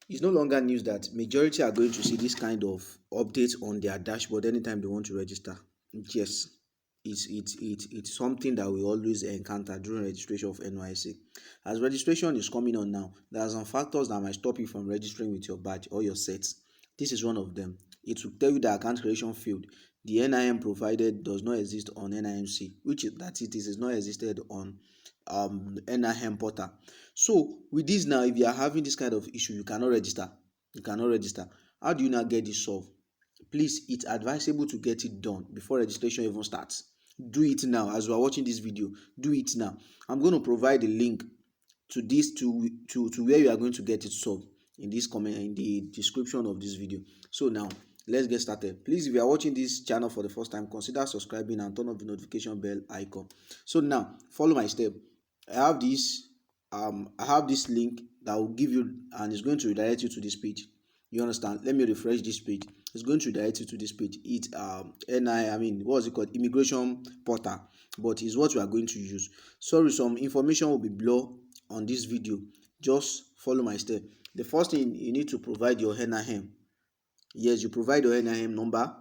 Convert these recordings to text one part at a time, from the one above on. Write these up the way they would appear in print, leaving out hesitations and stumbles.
It's no longer news that majority are going to see this kind of updates on their dashboard anytime they want to register. Yes, it's something that we always encounter during registration of NYSC. As registration is coming on now, there are some factors that might stop you from registering with your badge or your sets. This is one of them. It will tell you the account creation field, the NIN provided, does not exist on NIMC, which is that it is not existed on NIN portal. So with this now, if you are having this kind of issue, you cannot register. You cannot register. How do you now get this solved? Please, it's advisable to get it done before registration even starts. Do it now. As you are watching this video, do it now. I'm going to provide a link to this to where you are going to get it solved in this comment, in the description of this video. So now let's get started. Please, if you are watching this channel for the first time, consider subscribing and turn on the notification bell icon. So now follow my step. I have this link that will give you, and it's going to redirect you to this page. You understand? Let me refresh this page. It's going to redirect you to this page. It's what's it called? Immigration portal, but it's what we are going to use. Sorry, some information will be blurred on this video. Just follow my step. The first thing, you need to provide your NIN. Yes, you provide your NIN number.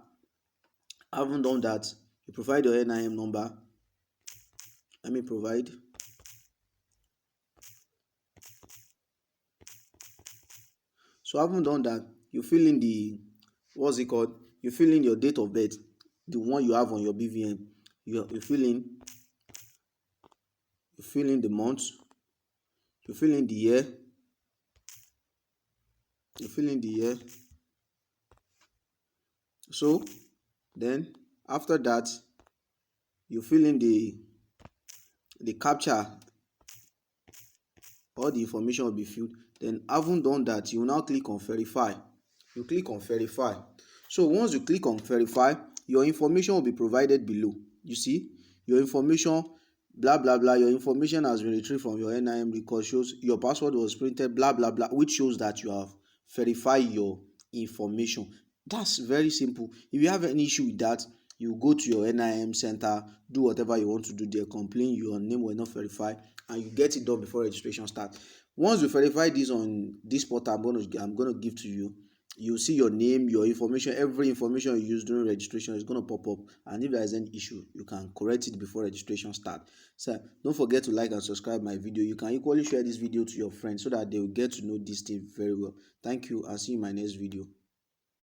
I haven't done that. You provide your NIN number. Let me provide. So I haven't done that. You fill in the, what's it called? You fill in your date of birth, the one you have on your BVN. You fill in the month, you fill in the year, So then after that, you fill in the captcha. All the information will be filled. Then having done that, you will now click on verify. You click on verify. So once you click on verify, your information will be provided below. You see, your information, blah blah blah, your information has been retrieved from your NIM record, shows your password was printed, blah blah blah, which shows that you have verified your information. That's very simple. If you have any issue with that, you go to your NIM center, do whatever you want to do there, complain your name was not verified, and you get it done before registration starts. Once you verify this on this portal I'm going to give to you, you see your name, your information, every information you use during registration is going to pop up, and if there is any issue, you can correct it before registration starts. So don't forget to like and subscribe my video. You can equally share this video to your friends so that they will get to know this thing very well. Thank you, and see you in my next video.